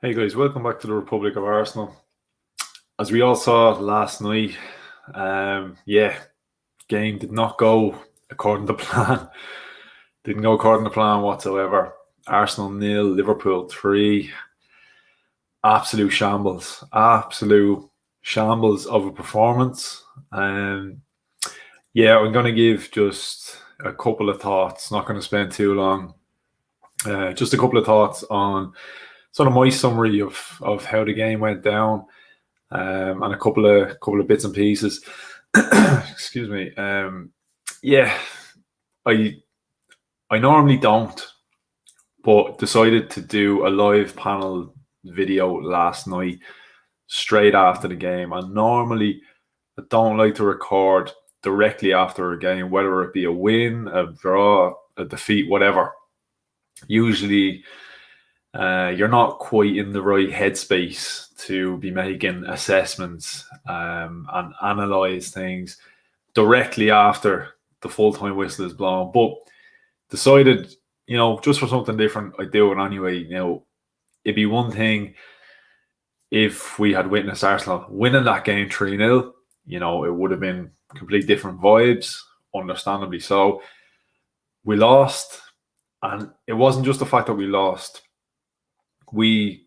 Hey guys, welcome back to the Republic of Arsenal. As we all saw last night, game did not go according to plan. Didn't go according to plan whatsoever. Arsenal 0, Liverpool 3. Absolute shambles of a performance. I'm going to give just a couple of thoughts. Not going to spend too long. Just a couple of thoughts on sort of my summary of how the game went down, and a couple of bits and pieces. Excuse me. I normally don't, but decided to do a live panel video last night straight after the game. And normally I don't like to record directly after a game, whether it be a win, a draw, a defeat, whatever. Usually you're not quite in the right headspace to be making assessments and analyze things directly after the full-time whistle is blown. But decided, just for something different, I do it anyway. It'd be one thing if we had witnessed Arsenal winning that game 3-0. It would have been completely different vibes, understandably so. We lost, and it wasn't just the fact that we lost. We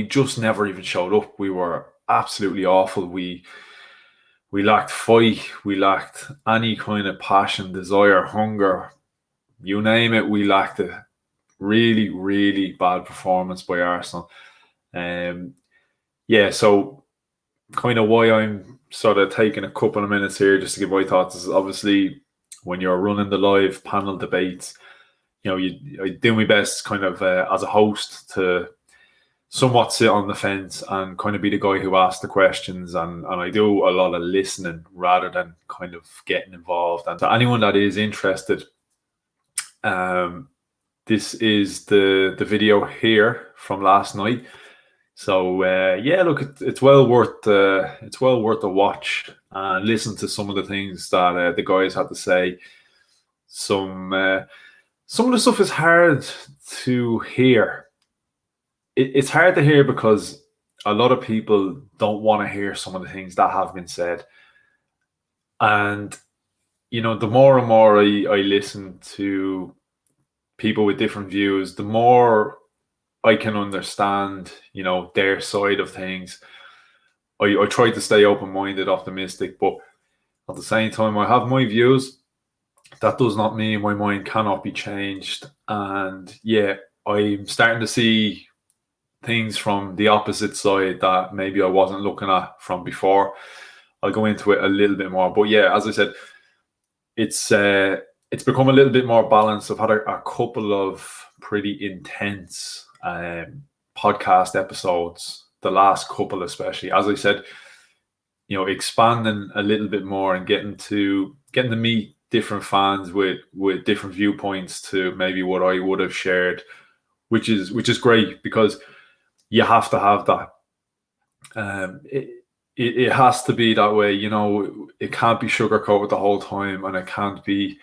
just never even showed up. We were absolutely awful. We lacked fight. We lacked any kind of passion, desire, hunger. You name it, we lacked it. Really, really bad performance by Arsenal. So kind of why I'm sort of taking a couple of minutes here just to give my thoughts is obviously when you're running the live panel debates, I do my best kind of as a host to somewhat sit on the fence and kind of be the guy who asks the questions, and I do a lot of listening rather than kind of getting involved. And to anyone that is interested, this is the video here from last night. So look, it's well worth a watch and listen to some of the things that the guys had to say. Some of the stuff is hard to hear. It's hard to hear because a lot of people don't want to hear some of the things that have been said. And, the more and more I listen to people with different views, the more I can understand, their side of things. I try to stay open-minded, optimistic, but at the same time, I have my views. That does not mean my mind cannot be changed. And I'm starting to see things from the opposite side that maybe I wasn't looking at from before. I'll go into it a little bit more. But as I said, it's become a little bit more balanced. I've had a couple of pretty intense podcast episodes, the last couple especially. As I said, expanding a little bit more and getting to meet different fans with different viewpoints to maybe what I would have shared, which is great because you have to have that. It has to be that way. It can't be sugarcoated the whole time, and it can't be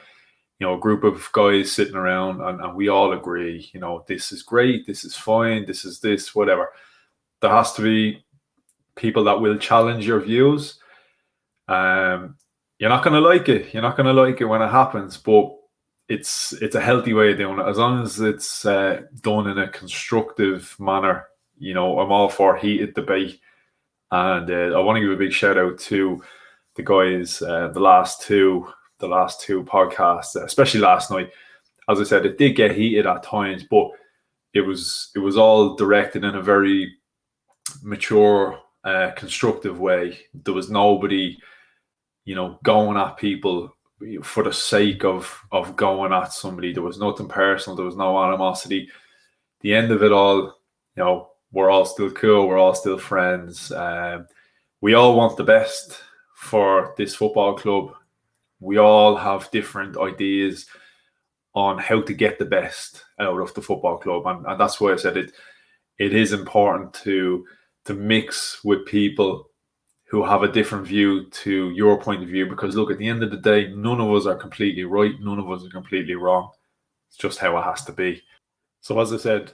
a group of guys sitting around and we all agree, this is great, this is fine, this is this, whatever. There has to be people that will challenge your views. You're not going to like it. You're not going to like it when it happens, but it's a healthy way of doing it. As long as it's done in a constructive manner, I'm all for heated debate. And I want to give a big shout out to the guys, the last two podcasts, especially last night. As I said, it did get heated at times, but it was all directed in a very mature, constructive way. There was nobody, going at people for the sake of going at somebody. There was nothing personal. There was no animosity. The end of it all, we're all still cool. We're all still friends. We all want the best for this football club. We all have different ideas on how to get the best out of the football club, and that's why I said it is important to mix with people who have a different view to your point of view, because look, at the end of the day, none of us are completely right, none of us are completely wrong. It's just how it has to be. So as I said,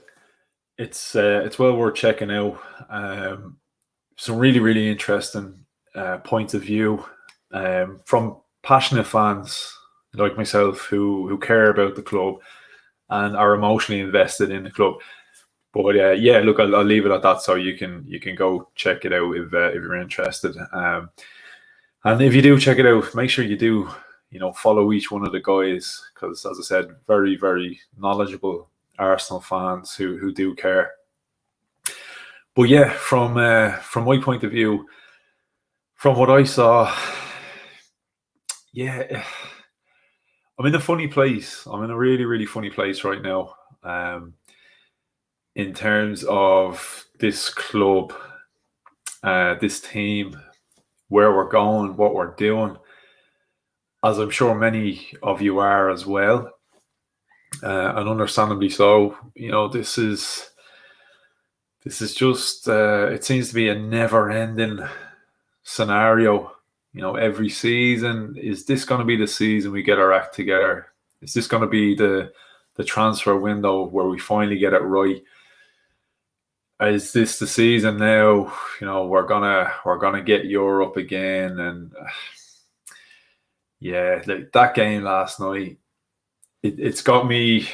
it's well worth checking out. Some really, really interesting points of view from passionate fans like myself who care about the club and are emotionally invested in the club. But yeah, look, I'll leave it at that, so you can go check it out if you're interested. And if you do check it out, make sure you do follow each one of the guys, because as I said, very, very knowledgeable Arsenal fans who do care. But yeah, from my point of view, from what I saw, yeah, I'm in a funny place. I'm in a really, really funny place right now. In terms of this club, this team, where we're going, what we're doing, as I'm sure many of you are as well, and understandably so. This is just, it seems to be a never-ending scenario. Every season, is this going to be the season we get our act together? Is this going to be the transfer window where we finally get it right? Is this the season now? We're gonna get Europe again, and yeah, that game last night, it's got me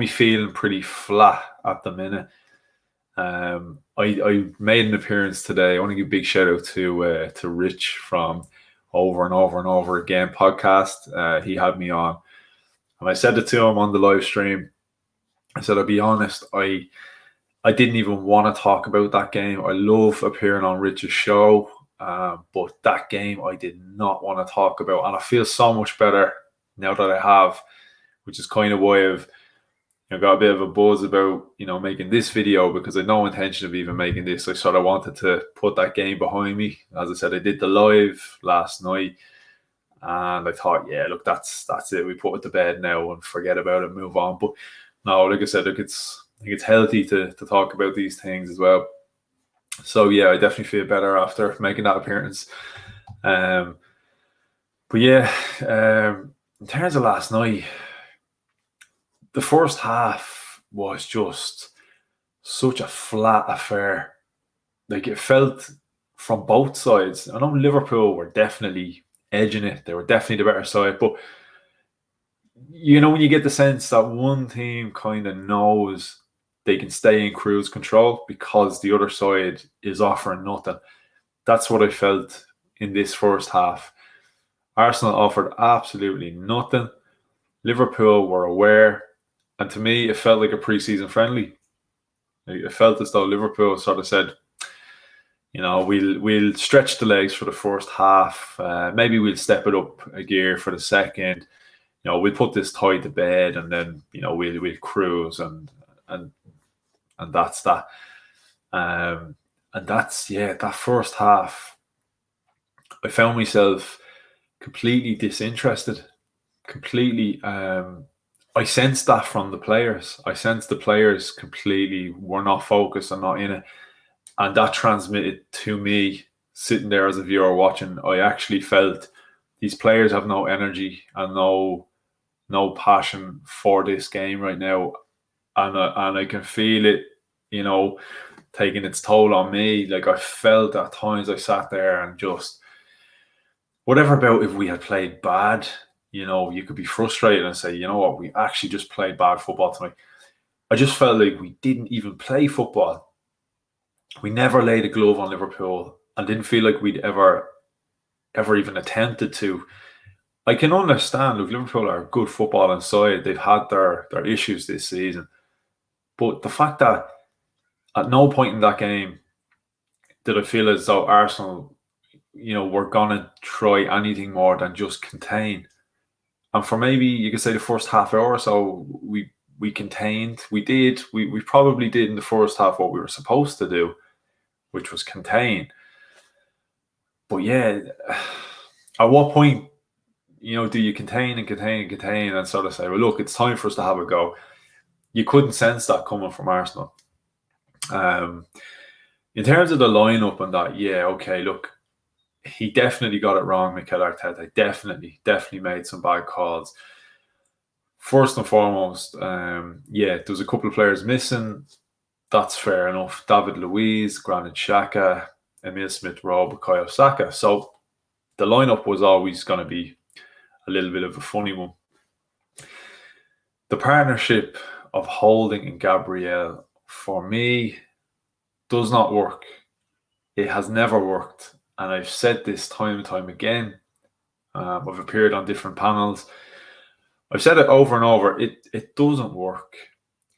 feeling pretty flat at the minute. I made an appearance today. I want to give a big shout out to Rich from Over and Over and Over Again podcast. He had me on, and I said it to him on the live stream. I said, I'll be honest, I didn't even want to talk about that game. I love appearing on Rich's show, but that game I did not want to talk about. And I feel so much better now that I have, which is kind of why I've got a bit of a buzz about making this video, because I had no intention of even making this. I sort of wanted to put that game behind me. As I said, I did the live last night, and I thought, yeah, look, that's it. We put it to bed now and forget about it, move on. But no, like I said, look, I think it's healthy to talk about these things as well. So yeah, I definitely feel better after making that appearance. But yeah, in terms of last night, the first half was just such a flat affair. Like, it felt from both sides. I know Liverpool were definitely edging it. They were definitely the better side. But, when you get the sense that one team kind of knows they can stay in cruise control because the other side is offering nothing. That's what I felt in this first half. Arsenal offered absolutely nothing. Liverpool were aware. And to me, it felt like a pre-season friendly. It felt as though Liverpool sort of said, we'll stretch the legs for the first half. Maybe we'll step it up a gear for the second. We'll put this tie to bed, and then we'll cruise, and that's that. And that's that first half. I found myself completely disinterested. Completely. I sensed that from the players. I sensed the players completely were not focused and not in it. And that transmitted to me, sitting there as a viewer watching. I actually felt these players have no energy and no passion for this game right now. And I can feel it, taking its toll on me. Like, I felt at times I sat there and just, whatever about if we had played bad, you could be frustrated and say, you know what, we actually just played bad football tonight. I just felt like we didn't even play football. We never laid a glove on Liverpool and didn't feel like we'd ever even attempted to. I can understand, look, Liverpool are a good football inside. They've had their issues this season. But the fact that at no point in that game did I feel as though Arsenal, were going to try anything more than just contain. And for maybe, you could say, the first half hour or so, we contained. We did. We probably did in the first half what we were supposed to do, which was contain. But yeah, at what point, do you contain and sort of say, well, look, it's time for us to have a go? You couldn't sense that coming from Arsenal. In terms of the lineup and that, yeah, okay, look, he definitely got it wrong, Mikel Arteta. Definitely made some bad calls. First and foremost, there was a couple of players missing. That's fair enough. David Luiz, Granit Xhaka, Emil Smith-Rowe, Bukayo Saka. So the lineup was always going to be a little bit of a funny one. The partnership of Holding and Gabriel, for me, does not work. It has never worked. And I've said this time and time again. I've appeared on different panels. I've said it over and over. It doesn't work.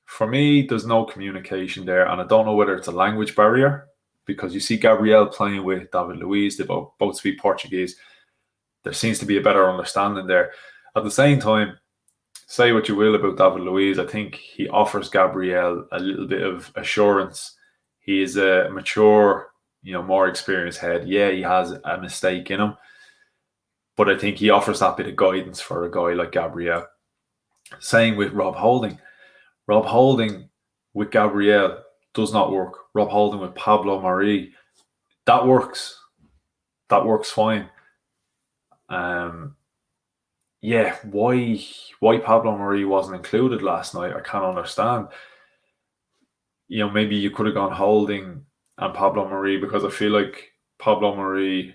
For me, there's no communication there. And I don't know whether it's a language barrier, because you see Gabriel playing with David Luiz. They both speak Portuguese. There seems to be a better understanding there. At the same time, say what you will about David Luiz, I think he offers Gabriel a little bit of assurance. He is a mature, more experienced head. Yeah, he has a mistake in him, but I think he offers that bit of guidance for a guy like Gabriel. Same with Rob Holding. Rob Holding with Gabriel does not work. Rob Holding with Pablo Mari, that works. That works fine. Why Pablo Mari wasn't included last night, I can't understand. Maybe you could have gone Holding and Pablo Mari, because I feel like Pablo Mari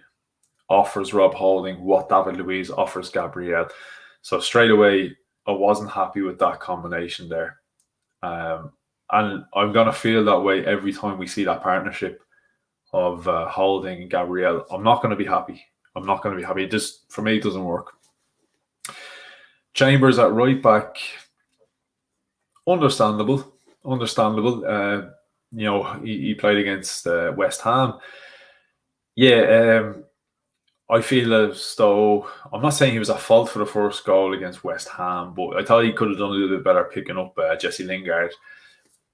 offers Rob Holding what David Luiz offers Gabriel. So straight away, I wasn't happy with that combination there. And I'm going to feel that way every time we see that partnership of Holding and Gabriel. I'm not going to be happy. It just, for me, it doesn't work. Chambers at right back, understandable. He played against West Ham. I feel as though, I'm not saying he was at fault for the first goal against West Ham, but I thought he could have done a little bit better picking up Jesse Lingard.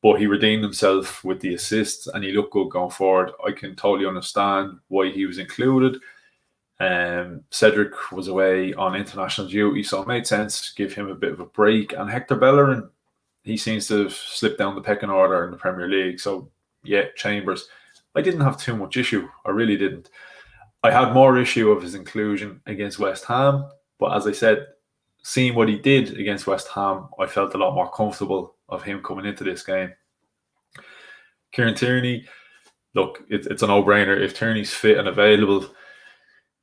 But he redeemed himself with the assist and he looked good going forward. I can totally understand why he was included. Cedric was away on international duty, so it made sense to give him a bit of a break. And Hector Bellerin, he seems to have slipped down the pecking order in the Premier League. So, yeah, Chambers, I didn't have too much issue. I really didn't. I had more issue of his inclusion against West Ham. But as I said, seeing what he did against West Ham, I felt a lot more comfortable of him coming into this game. Kieran Tierney, look, it's a no-brainer. If Tierney's fit and available,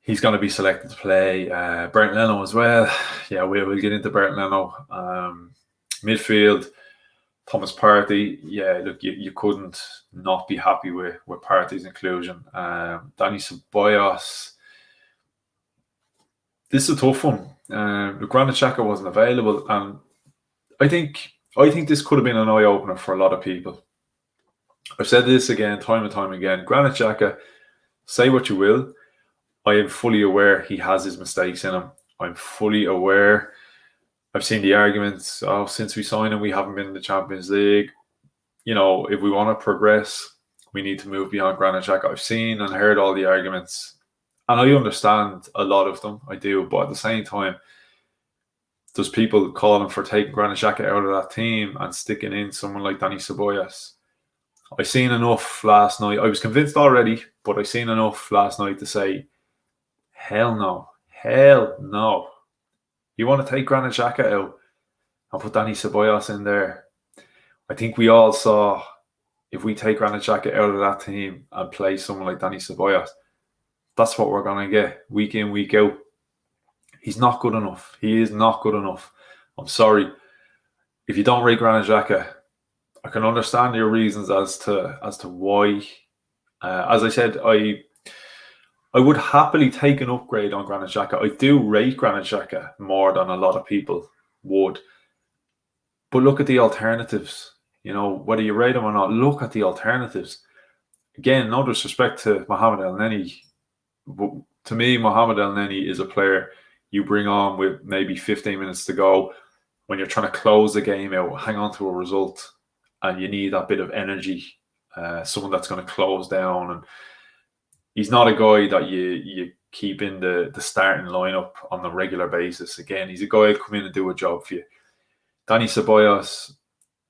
he's going to be selected to play. Bernd Leno as well. Yeah, we'll get into Bernd Leno. Midfield, Thomas Partey. Yeah, look, you couldn't not be happy with Partey's inclusion. Dani Ceballos. This is a tough one. Granit Xhaka wasn't available, and I think this could have been an eye-opener for a lot of people. I've said this again, time and time again. Granit Xhaka, say what you will, I am fully aware he has his mistakes in him. I'm fully aware. I've seen the arguments, since we signed him, we haven't been in the Champions League. If we want to progress, we need to move beyond Granit Xhaka. I've seen and heard all the arguments. And I understand a lot of them. I do. But at the same time, there's people calling for taking Granit Xhaka out of that team and sticking in someone like Dani Ceballos. I seen enough last night. I was convinced already, but I seen enough last night to say, hell no. You want to take Granit Xhaka out and put Dani Ceballos in there? I think we all saw, if we take Granit Xhaka out of that team and play someone like Dani Ceballos, that's what we're going to get week in, week out. He's not good enough. He is not good enough. I'm sorry. If you don't rate Granit Xhaka, I can understand your reasons as to why. As I said, I would happily take an upgrade on Granit Xhaka. I do rate Granit Xhaka more than a lot of people would. But look at the alternatives. You know, whether you rate him or not, look at the alternatives. Again, no disrespect to Mohamed Elneny. To me, Mohamed Elneny is a player you bring on with maybe 15 minutes to go when you're trying to close the game out, hang on to a result, and you need that bit of energy, someone that's going to close down. And he's not a guy that you keep in the starting lineup on a regular basis. Again, he's a guy who'll come in and do a job for you. Dani Ceballos,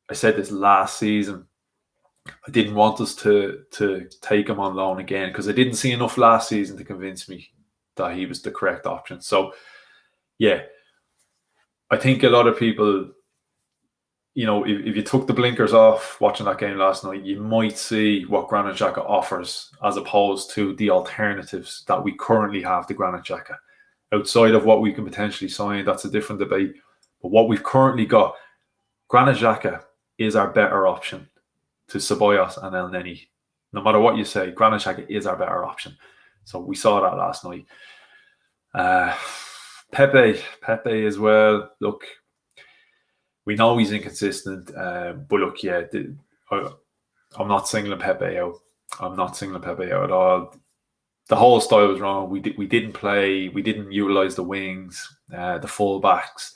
I said this last season, I didn't want us to take him on loan again because I didn't see enough last season to convince me that he was the correct option. So, yeah, I think a lot of people, you know, if you took the blinkers off watching that game last night, you might see what Granit Xhaka offers as opposed to the alternatives that we currently have to Granit Xhaka. Outside of what we can potentially sign, that's a different debate. But what we've currently got, Granit Xhaka is our better option to Ceballos and Elneny. No matter what you say, Granit Xhaka is our better option. So we saw that last night. Pepe as well. Look, we know he's inconsistent, but look, yeah, I'm not singling Pepe out. I'm not singling Pepe out at all. The whole style was wrong. We didn't play. We didn't utilize the wings, the full backs.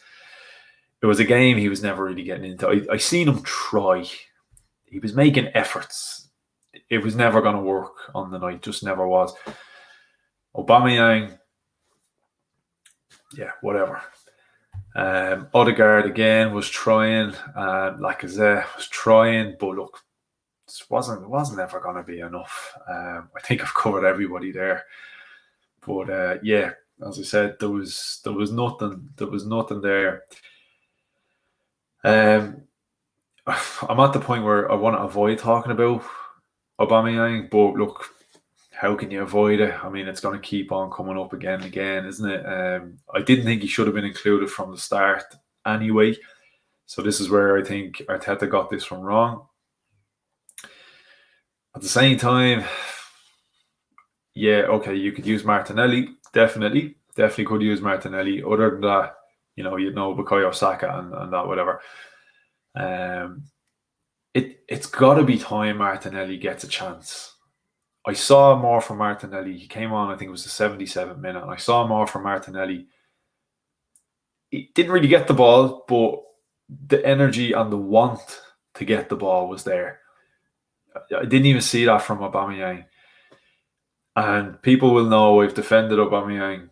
It was a game he was never really getting into. I seen him try. He was making efforts. It was never going to work on the night. Just never was. Aubameyang, yeah, whatever. Odegaard again was trying. Lacazette was trying, but look, it wasn't ever going to be enough. I think I've covered everybody there. But yeah, as I said, there was nothing. There was nothing there. I'm at the point where I want to avoid talking about Aubameyang, but look, how can you avoid it? I mean, it's going to keep on coming up again and again, isn't it? I didn't think he should have been included from the start anyway. So this is where I think Arteta got this from wrong. At the same time, yeah, okay, you could use Martinelli. Definitely could use Martinelli. Other than that, you know Bukayo Saka and that, whatever. It's got to be time Martinelli gets a chance. I saw more from Martinelli. He came on, I think it was the 77th minute, and I saw more from Martinelli. He didn't really get the ball, but the energy and the want to get the ball was there. I didn't even see that from Aubameyang. And people will know I've defended Aubameyang.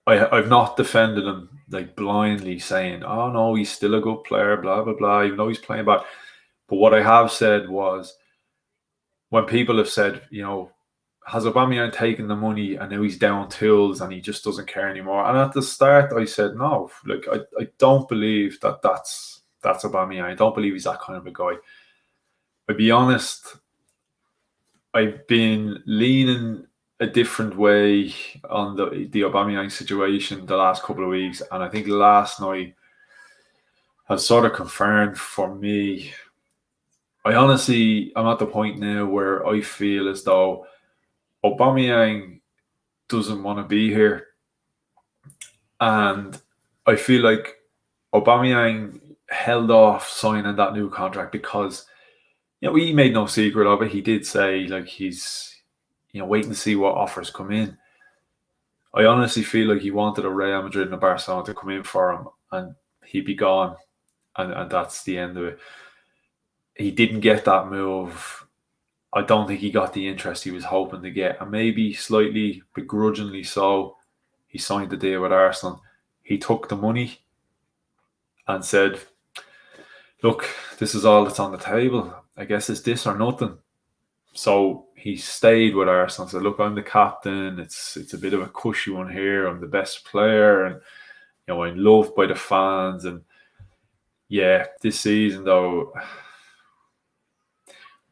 I've not defended him like blindly saying, oh no, he's still a good player, blah, blah, blah, even though he's playing bad. But what I have said was, when people have said, you know, has Aubameyang taken the money and now he's down tools and he just doesn't care anymore? And at the start, I said, no, like I don't believe that's Aubameyang. I don't believe he's that kind of a guy. I'll be honest, I've been leaning a different way on the Aubameyang situation the last couple of weeks, and I think last night has sort of confirmed for me. I'm at the point now where I feel as though Aubameyang doesn't want to be here, and I feel like Aubameyang held off signing that new contract because, you know, he made no secret of it. He did say like he's, you know, waiting to see what offers come in. I honestly feel like he wanted a Real Madrid and a Barcelona to come in for him and he'd be gone, and that's the end of it. He didn't get that move. I don't think he got the interest he was hoping to get, and maybe slightly begrudgingly so, he signed the deal with Arsenal. He took the money and said, look, this is all that's on the table. I guess it's this or nothing. So he stayed with Arsenal and said, look, I'm the captain. It's a bit of a cushy one here. I'm the best player. And, you know, I'm loved by the fans. And yeah, this season, though,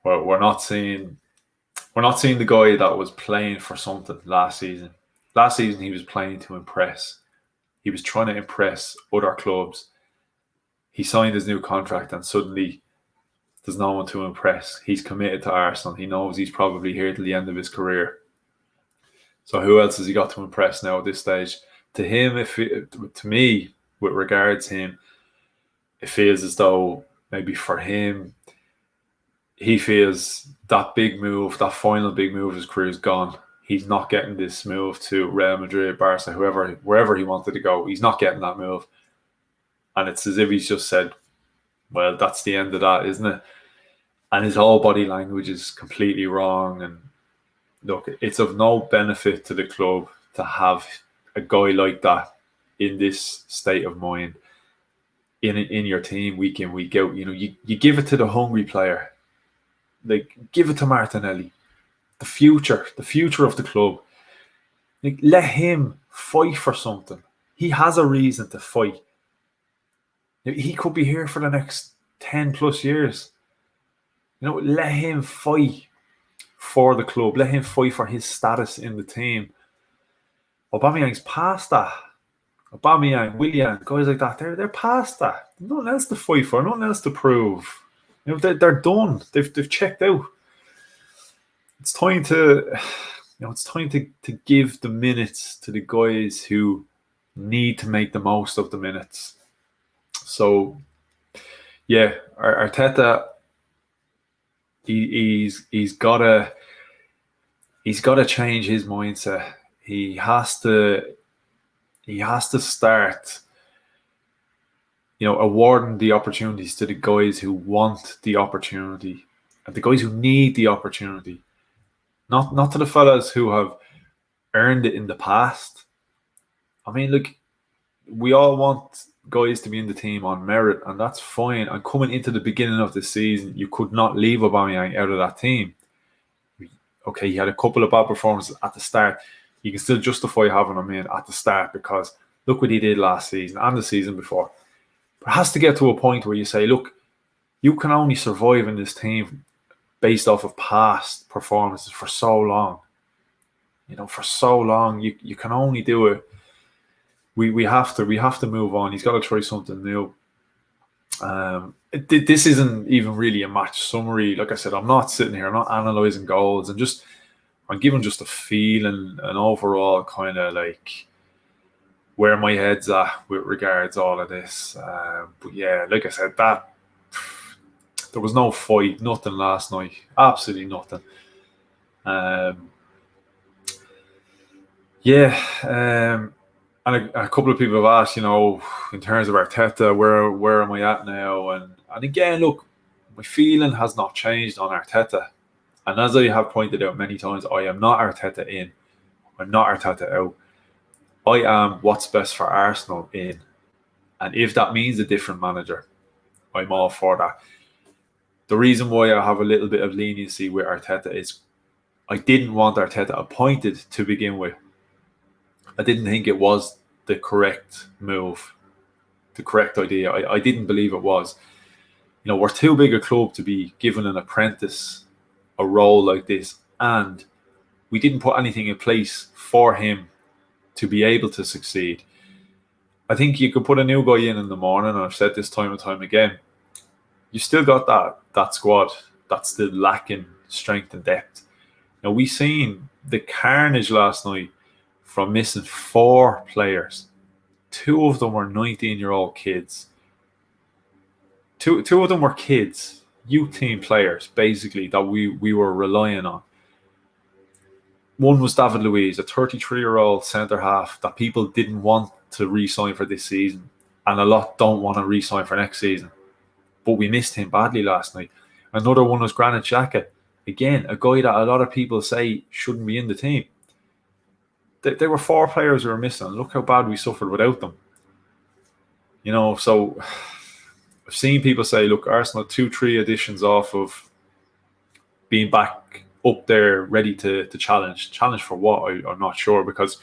we're not seeing the guy that was playing for something last season. last season he was playing to impress. He was trying to impress other clubs. He signed his new contract and suddenly there's no one to impress. He's committed to Arsenal. He knows he's probably here till the end of his career. So who else has he got to impress now at this stage? To him, to me, with regards to him, it feels as though maybe for him, he feels that big move, that final big move of his career is gone. He's not getting this move to Real Madrid, Barca, wherever he wanted to go. He's not getting that move. And it's as if he's just said, well, that's the end of that, isn't it? And his whole body language is completely wrong. And look, it's of no benefit to the club to have a guy like that in this state of mind in your team week in, week out. You know, you give it to the hungry player. Like, give it to Martinelli. The future of the club. Like, let him fight for something. He has a reason to fight. He could be here for the next 10 plus years. You know, let him fight for the club. Let him fight for his status in the team. Aubameyang's past that. Aubameyang, Willian, guys like that, they're past that. Nothing else to fight for, nothing else to prove. You know, they're done. They've checked out. It's time to, to give the minutes to the guys who need to make the most of the minutes. So, yeah, Arteta, he's got to change his mindset. He has to start, awarding the opportunities to the guys who want the opportunity and the guys who need the opportunity. Not to the fellas who have earned it in the past. I mean, look, we all want guys to be in the team on merit, and that's fine. And coming into the beginning of the season, you could not leave Aubameyang out of that team. Okay, he had a couple of bad performances at the start. You can still justify having him in at the start because look what he did last season and the season before. But it has to get to a point where you say, look, you can only survive in this team based off of past performances for so long. For so long, you can only do it. We have to move on. He's got to try something new. This isn't even really a match summary. Like I said, I'm not sitting here. I'm not analysing goals. I'm giving just a feel and an overall kind of like where my head's at with regards to all of this. But yeah, like I said, there was no fight, nothing last night. Absolutely nothing. And a couple of people have asked, in terms of Arteta, where am I at now? And again, look, my feeling has not changed on Arteta. And as I have pointed out many times, I am not Arteta in. I'm not Arteta out. I am what's best for Arsenal in. And if that means a different manager, I'm all for that. The reason why I have a little bit of leniency with Arteta is I didn't want Arteta appointed to begin with. I didn't think it was the correct move, the correct idea. I didn't believe it was. We're too big a club to be given an apprentice a role like this, and we didn't put anything in place for him to be able to succeed. I think you could put a new guy in the morning, and I've said this time and time again, you still got that squad that's still lacking strength and depth. We seen the carnage last night from missing 4 players. 2 of them were 19-year-old kids. Two of them were kids, youth team players, basically, that we were relying on. One was David Luiz, a 33-year-old centre-half that people didn't want to re-sign for this season, and a lot don't want to re-sign for next season. But we missed him badly last night. Another one was Granit Xhaka. Again, a guy that a lot of people say shouldn't be in the team. There were 4 players who were missing. Look how bad we suffered without them. So I've seen people say, look, Arsenal 2-3 additions off of being back up there ready to challenge. Challenge for what? I'm not sure, because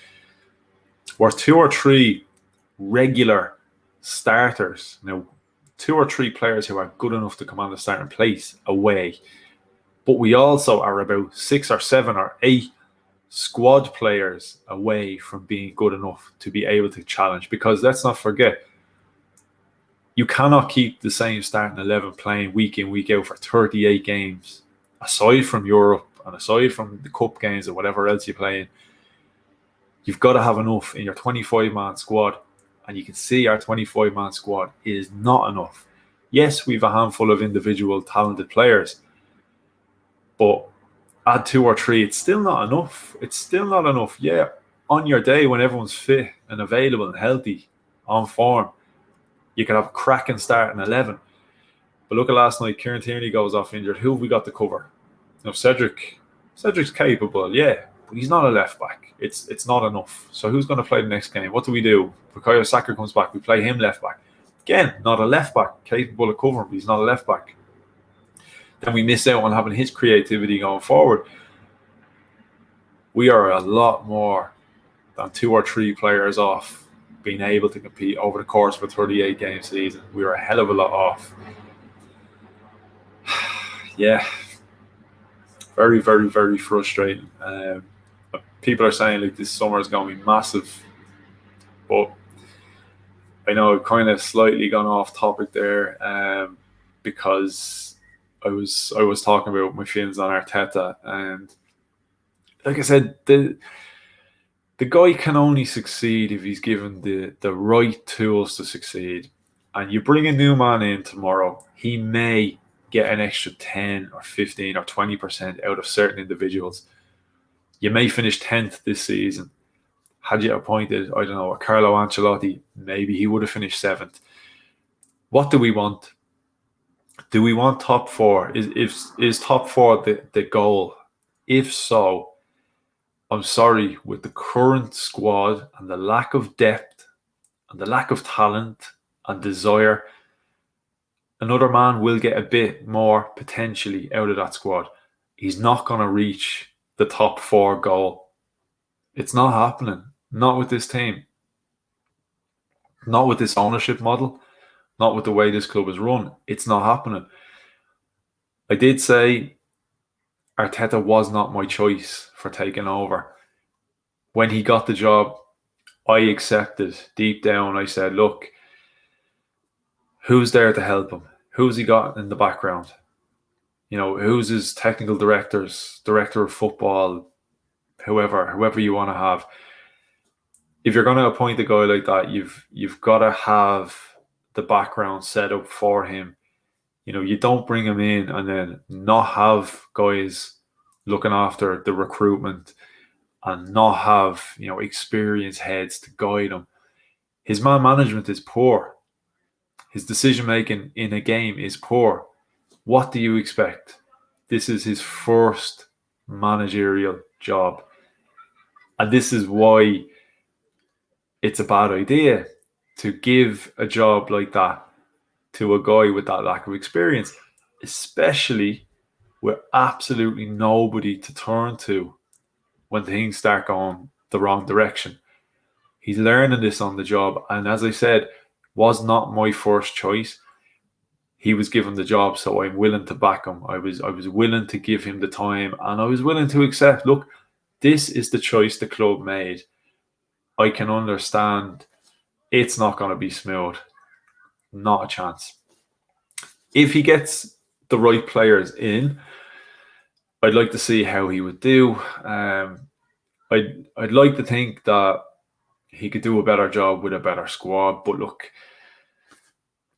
we're 2 or 3 regular starters. 2 or 3 players who are good enough to command the starting place away. But we also are about 6 or 7 or 8 squad players away from being good enough to be able to challenge. Because let's not forget, you cannot keep the same starting 11 playing week in, week out for 38 games. Aside from Europe and aside from the cup games or whatever else you're playing, you've got to have enough in your 25-man squad. And you can see our 25-man squad is not enough. Yes, we've a handful of individual talented players, but add 2 or 3, it's still not enough. It's still not enough. Yeah, on your day when everyone's fit and available and healthy, on form, you can have a cracking start in 11. But look at last night, Kieran Tierney goes off injured. Who have we got to cover? Cedric's capable, yeah, but he's not a left back. It's not enough. So who's going to play the next game? What do? Bukayo Saka comes back. We play him left back. Again, not a left back, capable of covering, but he's not a left back. Then we miss out on having his creativity going forward. We are a lot more than 2 or 3 players off being able to compete over the course of a 38-game season. We are a hell of a lot off. Yeah. Very, very, very frustrating. People are saying like this summer is going to be massive, but I know I've kind of slightly gone off topic there because I was talking about my feelings on Arteta, and like I said, the guy can only succeed if he's given the right tools to succeed. And you bring a new man in tomorrow, he may get an extra 10 or 15 or 20% out of certain individuals. You may finish 10th this season. Had you appointed, I don't know, a Carlo Ancelotti, maybe he would have finished 7th. What do we want? Do we want top 4? Is top 4 the goal? If so, I'm sorry, with the current squad and the lack of depth and the lack of talent and desire, another man will get a bit more potentially out of that squad. He's not going to reach the top 4 goal. It's not happening. Not with this team. Not with this ownership model. Not with the way this club is run. It's not happening. I did say Arteta was not my choice for taking over. When he got the job, I accepted. Deep down, I said, look, who's there to help him? Who's he got in the background? You know, who's his technical directors, director of football, whoever you want to have. If you're going to appoint a guy like that, you've got to have the background set up for him. You know, you don't bring him in and then not have guys looking after the recruitment and not have, you know, experienced heads to guide him. His man management is poor. His decision making in a game is poor. What do you expect? This is his first managerial job. And this is why it's a bad idea to give a job like that to a guy with that lack of experience, especially with absolutely nobody to turn to when things start going the wrong direction. He's learning this on the job. And as I said, was not my first choice. He was given the job, so I'm willing to back him. I was willing to give him the time, and I was willing to accept, look, this is the choice the club made. I can understand it's not going to be smooth. Not a chance. If he gets the right players in, I'd like to see how he would do. I'd like to think that he could do a better job with a better squad, but look,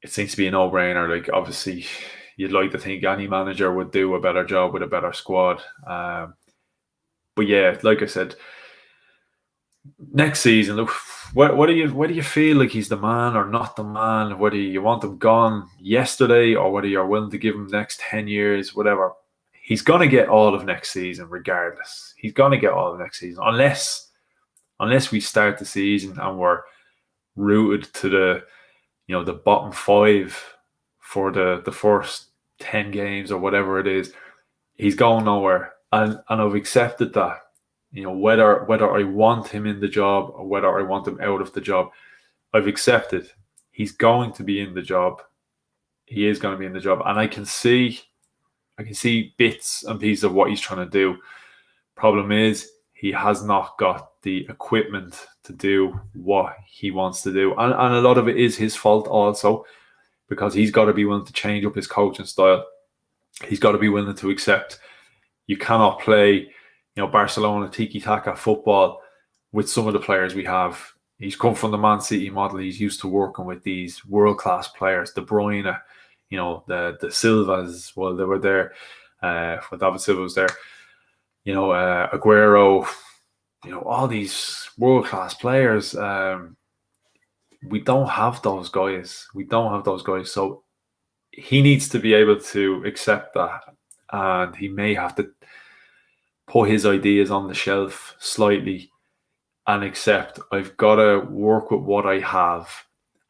it seems to be a no-brainer. Like, obviously, you'd like to think any manager would do a better job with a better squad. But yeah, like I said, next season, look, what do you feel like he's the man or not the man? Whether you want him gone yesterday or whether you're willing to give him the next 10 years, whatever. He's going to get all of next season regardless. He's going to get all of next season unless we start the season and we're rooted to the bottom 5 for the first 10 games or whatever it is. He's going nowhere, and I've accepted that. You know, whether I want him in the job or whether I want him out of the job, I've accepted he's going to be in the job. He is going to be in the job, and I can see bits and pieces of what he's trying to do. Problem is, he has not got the equipment to do what he wants to do. And a lot of it is his fault also, because he's got to be willing to change up his coaching style. He's got to be willing to accept you cannot play, Barcelona tiki-taka football with some of the players we have. He's come from the Man City model. He's used to working with these world-class players. De Bruyne, the Silvas, well, they were there when David Silva was there. Aguero, all these world-class players. We don't have those guys. So he needs to be able to accept that. And he may have to put his ideas on the shelf slightly and accept I've got to work with what I have,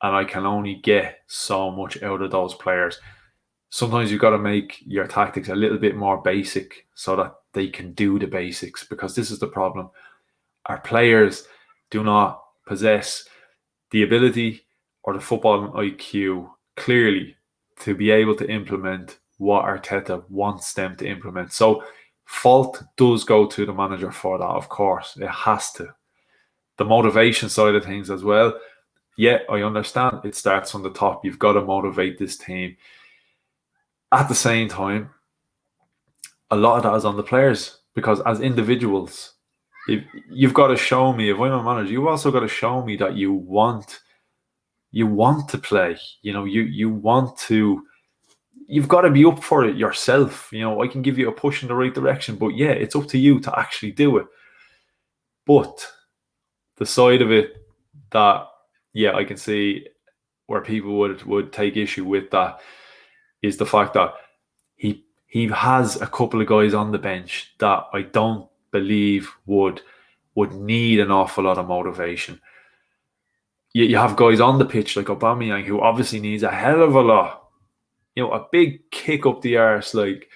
and I can only get so much out of those players. Sometimes you've got to make your tactics a little bit more basic so that they can do the basics, because this is the problem. Our players do not possess the ability or the football IQ clearly to be able to implement what Arteta wants them to implement. So fault does go to the manager for that, of course. It has to. The motivation side of things as well. Yeah, I understand it starts from the top. You've got to motivate this team. At the same time, a lot of that is on the players, because as individuals, you've got to show me, if I'm a manager, you've also got to show me that you want to play. You want to. You've got to be up for it yourself. I can give you a push in the right direction, but yeah, it's up to you to actually do it. But the side of it that, yeah, I can see where people would take issue with that is the fact that he has a couple of guys on the bench that I don't believe would need an awful lot of motivation. You have guys on the pitch like Aubameyang, who obviously needs a hell of a lot. A big kick up the arse, like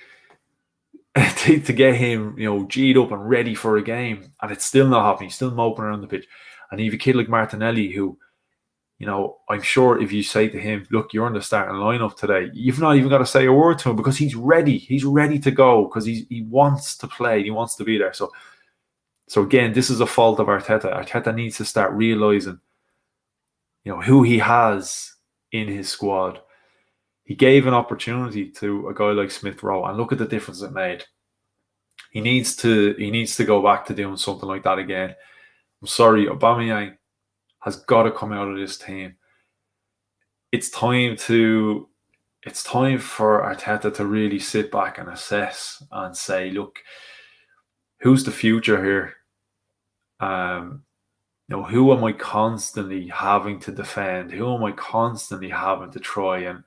to get him, G'd up and ready for a game, and it's still not happening. He's still moping around the pitch. And you have a kid like Martinelli who, I'm sure if you say to him, look, you're in the starting lineup today, you've not even got to say a word to him, because he's ready. He's ready to go, because he wants to play. He wants to be there. So again, this is a fault of Arteta. Arteta needs to start realising, who he has in his squad. He gave an opportunity to a guy like Smith Rowe, and look at the difference it made. He needs to go back to doing something like that again. I'm sorry, Aubameyang has got to come out of this team. It's time for Arteta to really sit back and assess and say, look, who's the future here? Who am I constantly having to defend? Who am I constantly having to try and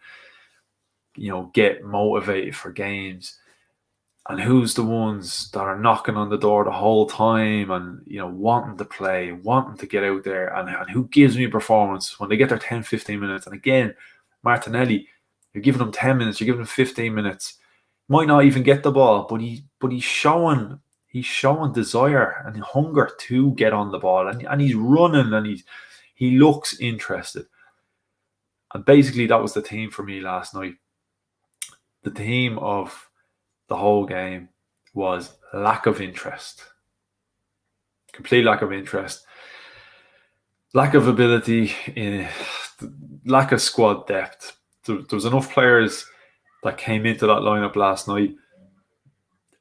get motivated for games? And who's the ones that are knocking on the door the whole time and, wanting to play, wanting to get out there, and who gives me performance when they get their 10, 15 minutes. And again, Martinelli, you're giving him 10 minutes, you're giving him 15 minutes. Might not even get the ball, but he's showing desire and hunger to get on the ball, and he's running, and he looks interested. And basically that was the theme for me last night. The theme of the whole game was lack of interest. Complete lack of interest. Lack of ability, lack of squad depth. There was enough players that came into that lineup last night.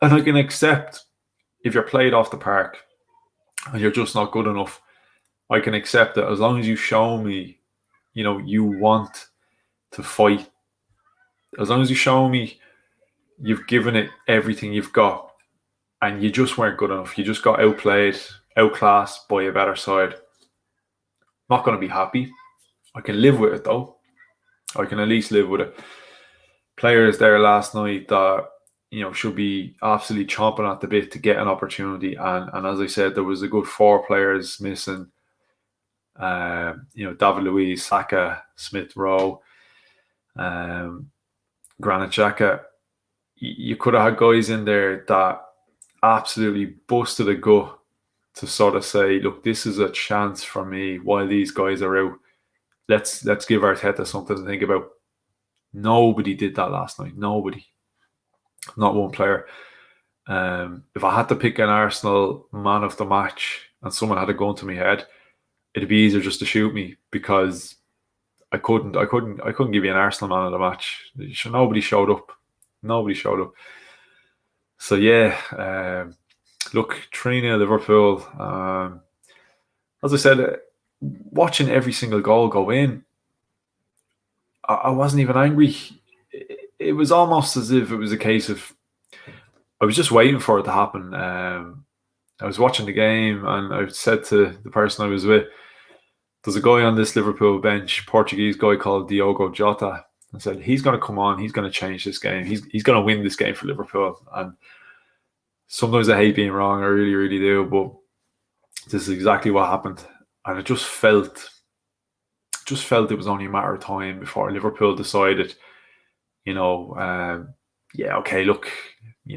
And I can accept if you're played off the park and you're just not good enough. I can accept it as long as you show me, you want to fight. As long as you show me you've given it everything you've got, and you just weren't good enough. You just got outplayed, outclassed by a better side. I'm not going to be happy. I can live with it though. I can at least live with it. Players there last night that should be absolutely chomping at the bit to get an opportunity, and as I said, there was a good 4 players missing. David Luiz, Saka, Smith Rowe, Granit Xhaka. You could have had guys in there that absolutely busted a gut to sort of say, look, this is a chance for me while these guys are out. Let's give Arteta something to think about. Nobody did that last night. Nobody. Not one player. If I had to pick an Arsenal man of the match and someone had a gun to my head, it'd be easier just to shoot me because I couldn't give you an Arsenal man of the match. Nobody showed up. Nobody showed up. So yeah, look, 3-0 Liverpool. As I said, watching every single goal go in, I wasn't even angry. It was almost as if it was a case of I was just waiting for it to happen. I was watching the game and I said to the person I was with, there's a guy on this Liverpool bench, Portuguese guy called Diogo Jota. I said, he's going to come on, he's going to change this game. He's going to win this game for Liverpool. And sometimes I hate being wrong, I really, really do, but this is exactly what happened. And it just felt it was only a matter of time before Liverpool decided, yeah, okay, look,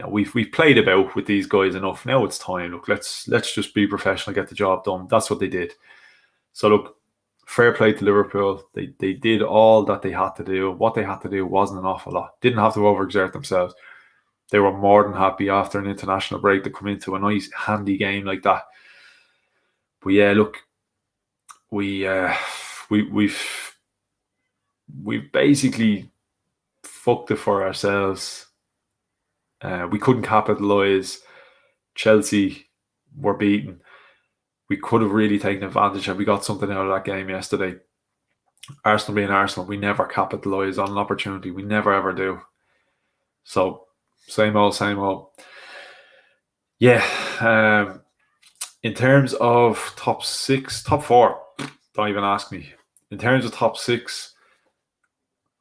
we've played about with these guys enough. Now it's time. Look, let's just be professional, get the job done. That's what they did. So look, fair play to Liverpool. They did all that they had to do. What they had to do wasn't an awful lot. Didn't have to overexert themselves. They were more than happy after an international break to come into a nice, handy game like that. But yeah, look, we've basically fucked it for ourselves. We couldn't capitalise. Chelsea were beaten. We could have really taken advantage and we got something out of that game yesterday. Arsenal being Arsenal, we never capitalise on an opportunity. We never ever do. So, same old. Yeah. In terms of top four, don't even ask me. In terms of top six,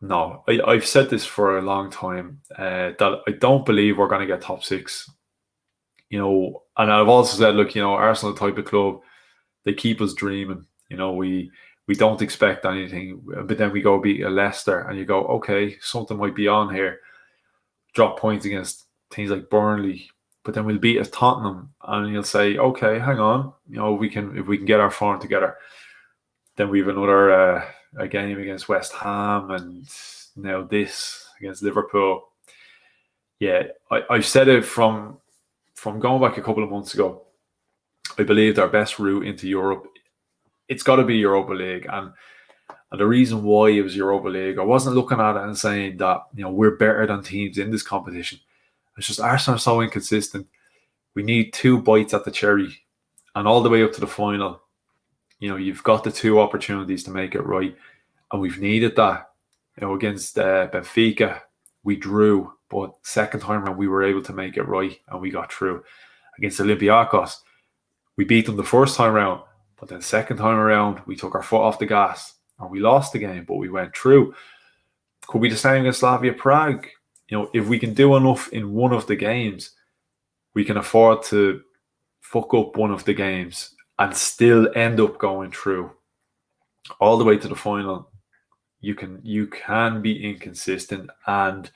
no. I've said this for a long time that I don't believe we're going to get top six. And I've also said, look, Arsenal type of club, they keep us dreaming. We don't expect anything, but then we go beat a Leicester and you go, okay, something might be on here. Drop points against teams like Burnley, but then we'll beat a Tottenham and you'll say, okay, hang on, if we can get our form together. Then we have another a game against West Ham and now this against Liverpool. Yeah, I've said it from going back a couple of months ago. I believe our best route into Europe, it's got to be Europa League. And the reason why it was Europa League, I wasn't looking at it and saying that we're better than teams in this competition. It's just Arsenal are so inconsistent. We need 2 bites at the cherry. And all the way up to the final, you've got the 2 opportunities to make it right. And we've needed that. Against Benfica, we drew. But second time around, we were able to make it right. And we got through. Against Olympiacos, we beat them the first time around. But then second time around, we took our foot off the gas. And we lost the game, but we went through. Could be the same against Slavia Prague. If we can do enough in one of the games, we can afford to fuck up one of the games and still end up going through all the way to the final. You can be inconsistent and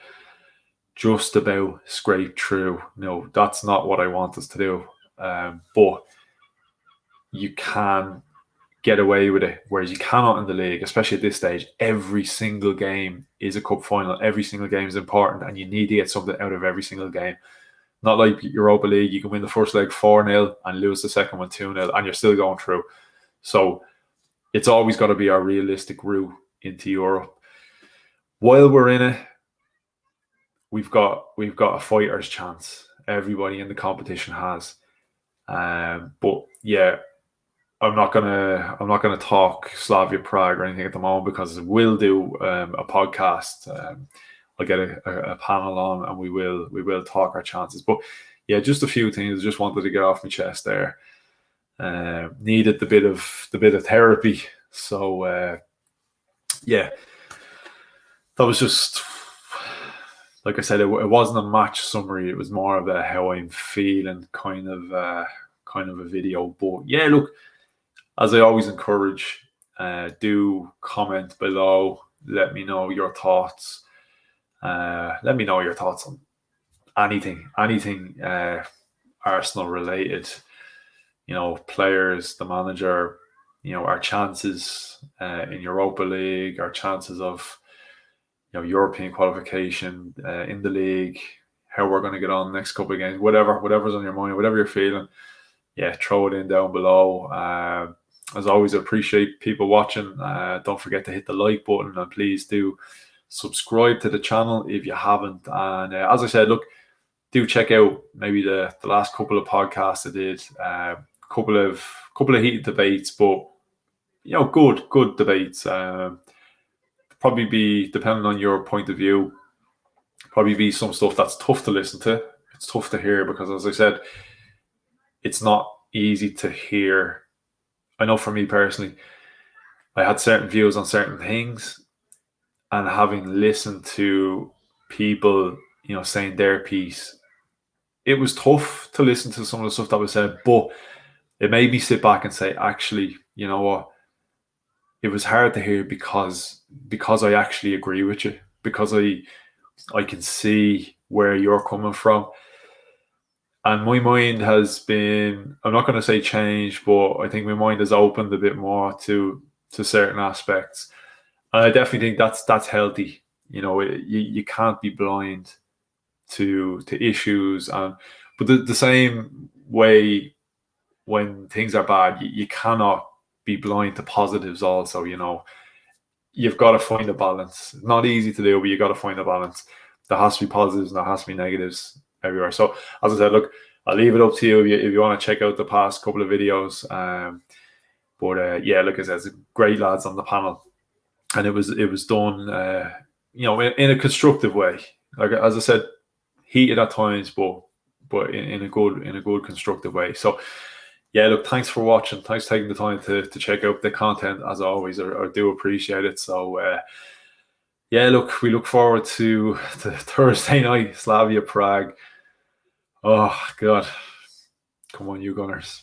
just about scrape through. No, that's not what I want us to do. But you can get away with it, whereas you cannot in the league, especially at this stage. Every single game is a cup final. Every single game is important, and you need to get something out of every single game. Not like Europa League, you can win the first leg 4-0 and lose the second one 2-0, and you're still going through. So it's always got to be our realistic route into Europe. While we're in it, we've got a fighter's chance. Everybody in the competition has. But yeah, I'm not gonna talk Slavia Prague or anything at the moment because we'll do a podcast. I'll get a panel on and we will talk our chances. But yeah, just a few things I just wanted to get off my chest there. Needed the bit of therapy. So yeah, that was just, like I said, it wasn't a match summary. It was more of a how I'm feeling kind of a video. But yeah, look, as I always encourage, do comment below. Let me know your thoughts. Let me know your thoughts on anything Arsenal related. Players, the manager, our chances in Europa League, our chances of European qualification in the league, how we're going to get on the next couple of games. Whatever's on your mind, whatever you're feeling, yeah, throw it in down below. As always, I appreciate people watching. Don't forget to hit the like button, and please do subscribe to the channel if you haven't. And as I said, look, do check out maybe the last couple of podcasts I did. Couple of heated debates, but good debates. Probably be, depending on your point of view, probably be some stuff that's tough to listen to. It's tough to hear because, as I said, it's not easy to hear. I know for me personally, I had certain views on certain things, and having listened to people, saying their piece, it was tough to listen to some of the stuff that was said, but it made me sit back and say, actually, you know what? It was hard to hear because I actually agree with you, because I can see where you're coming from. And my mind has been, I'm not going to say changed, but I think my mind has opened a bit more to certain aspects. And I definitely think that's healthy. You can't be blind to issues. But the same way, when things are bad, you cannot be blind to positives also. You've got to find a balance. It's not easy to do, but you got to find a balance. There has to be positives and there has to be negatives everywhere. So as I said, look, I'll leave it up to you if you want to check out the past couple of videos. Yeah, look, as great lads on the panel, and it was done, in a constructive way. Like, as I said, heated at times, but in a good constructive way. So yeah, look, thanks for watching. Thanks for taking the time to check out the content, as always. I do appreciate it. So yeah, look, we look forward to Thursday night, Slavia Prague. Oh God, come on, you Gunners.